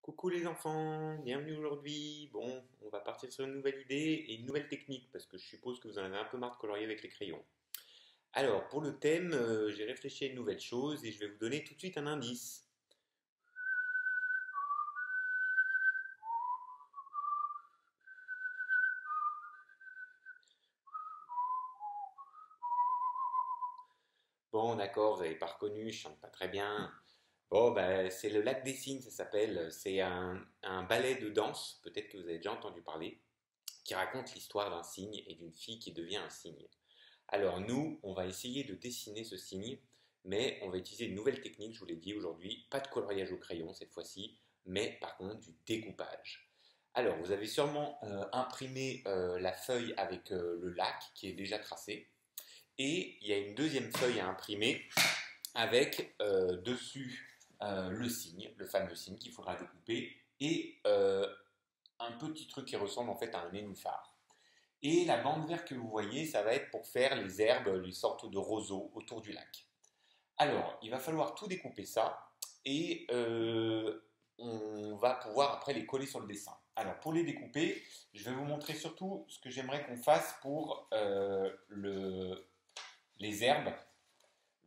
Coucou les enfants, bienvenue aujourd'hui. Bon, on va partir sur une nouvelle idée et une nouvelle technique parce que je suppose que vous en avez un peu marre de colorier avec les crayons. Alors, pour le thème, j'ai réfléchi à une nouvelle chose et je vais vous donner tout de suite un indice. Bon, d'accord, vous n'avez pas reconnu, je chante pas très bien. Bon, ben, c'est le Lac des Cygnes, ça s'appelle. C'est un ballet de danse, peut-être que vous avez déjà entendu parler, qui raconte l'histoire d'un cygne et d'une fille qui devient un cygne. Alors nous, on va essayer de dessiner ce signe, mais on va utiliser une nouvelle technique, je vous l'ai dit aujourd'hui, pas de coloriage au crayon cette fois-ci, mais par contre du découpage. Alors vous avez sûrement imprimé la feuille avec le lac qui est déjà tracé, et il y a une deuxième feuille à imprimer avec dessus le signe, le fameux signe qu'il faudra découper, et un petit truc qui ressemble en fait à un nénuphar. Et la bande verte que vous voyez, ça va être pour faire les herbes, les sortes de roseaux autour du lac. Alors, il va falloir tout découper ça et on va pouvoir après les coller sur le dessin. Alors, pour les découper, je vais vous montrer surtout ce que j'aimerais qu'on fasse pour les herbes.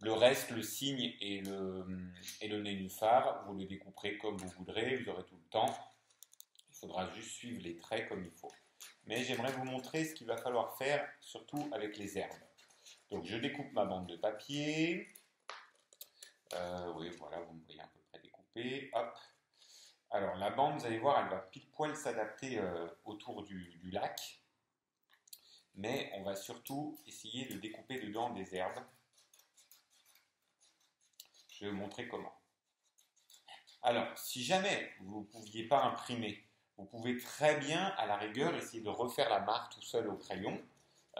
Le reste, le cygne et le nénuphar, vous le découperez comme vous voudrez, vous aurez tout le temps. Il faudra juste suivre les traits comme il faut. Mais j'aimerais vous montrer ce qu'il va falloir faire, surtout avec les herbes. Donc je découpe ma bande de papier. Oui, voilà, vous me voyez à peu près découpée. Hop. Alors la bande, vous allez voir, elle va pile poil s'adapter autour du lac. Mais on va surtout essayer de découper dedans des herbes. Je vais vous montrer comment. Alors, si jamais vous ne pouviez pas imprimer, vous pouvez très bien, à la rigueur, essayer de refaire la marque tout seul au crayon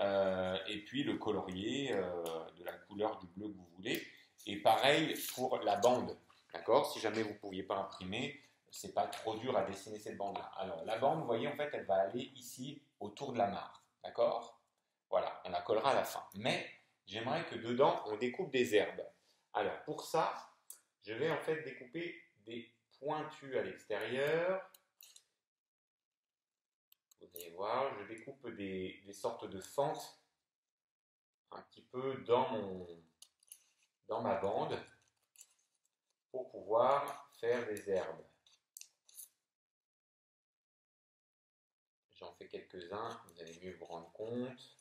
et puis le colorier de la couleur du bleu que vous voulez. Et pareil pour la bande, d'accord? Si jamais vous ne pouviez pas imprimer, c'est pas trop dur à dessiner cette bande-là. Alors, la bande, vous voyez, en fait, elle va aller ici autour de la mare, d'accord? Voilà, on la collera à la fin. Mais j'aimerais que dedans, on découpe des herbes. Alors, pour ça, je vais en fait découper des pointus à l'extérieur. Vous allez voir, je découpe des sortes de fentes un petit peu dans ma bande pour pouvoir faire des herbes. J'en fais quelques-uns, vous allez mieux vous rendre compte.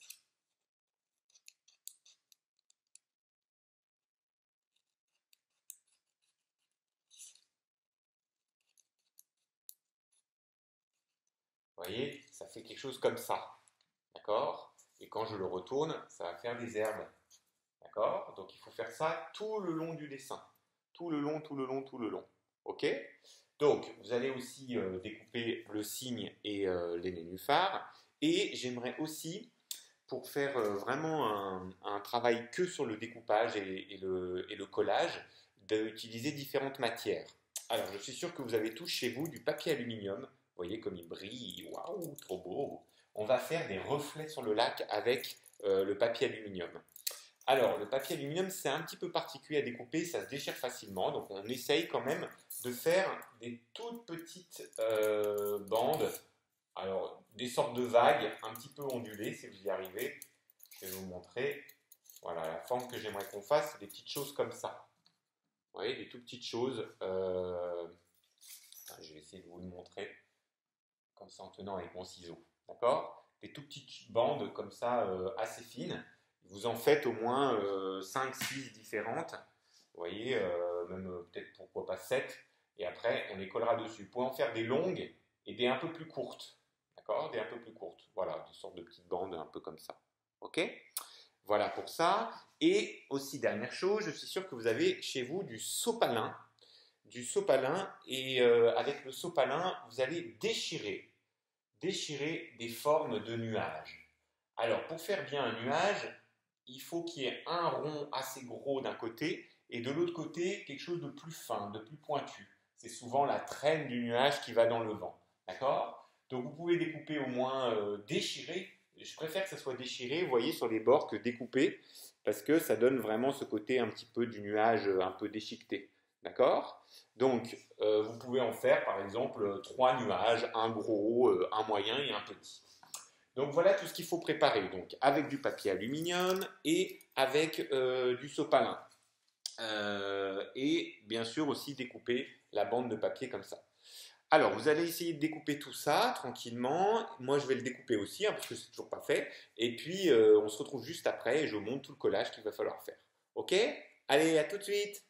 Vous voyez, ça fait quelque chose comme ça. D'accord? Et quand je le retourne, ça va faire des herbes. D'accord? Donc il faut faire ça tout le long du dessin. Tout le long, tout le long, tout le long. Ok? Donc vous allez aussi découper le cygne et les nénuphars. Et j'aimerais aussi, pour faire vraiment un travail que sur le découpage et le collage, d'utiliser différentes matières. Alors je suis sûr que vous avez tous chez vous du papier aluminium. Vous voyez comme il brille. Waouh, trop beau. On va faire des reflets sur le lac avec le papier aluminium. Alors, le papier aluminium, c'est un petit peu particulier à découper, ça se déchire facilement, donc on essaye quand même de faire des toutes petites bandes, alors des sortes de vagues un petit peu ondulées, si vous y arrivez. Je vais vous montrer. Voilà, la forme que j'aimerais qu'on fasse, c'est des petites choses comme ça. Vous voyez, des toutes petites choses. Je vais essayer de vous le montrer comme ça en tenant avec mon ciseau. D'accord? Des toutes petites bandes comme ça, assez fines. Vous en faites au moins 5-6 différentes. Vous voyez, même peut-être pourquoi pas 7. Et après, on les collera dessus. Vous pouvez en faire des longues et des un peu plus courtes. D'accord? Des un peu plus courtes. Voilà, des sortes de petites bandes un peu comme ça. Ok? Voilà pour ça. Et aussi, dernière chose, je suis sûr que vous avez chez vous du sopalin. Du sopalin. Et avec le sopalin, vous allez déchirer des formes de nuages. Alors, pour faire bien un nuage, il faut qu'il y ait un rond assez gros d'un côté et de l'autre côté quelque chose de plus fin, de plus pointu. C'est souvent la traîne du nuage qui va dans le vent. D'accord? Donc vous pouvez découper au moins déchirer. Je préfère que ça soit déchiré, vous voyez, sur les bords que découpé, parce que ça donne vraiment ce côté un petit peu du nuage un peu déchiqueté. D'accord? Donc, vous pouvez en faire, par exemple, trois nuages, un gros, un moyen et un petit. Donc, voilà tout ce qu'il faut préparer. Donc, avec du papier aluminium et avec du sopalin. Et bien sûr aussi découper la bande de papier comme ça. Alors, vous allez essayer de découper tout ça tranquillement. Moi, je vais le découper aussi, hein, parce que c'est toujours pas fait. Et puis, on se retrouve juste après et je vous montre tout le collage qu'il va falloir faire. Ok? Allez, à tout de suite!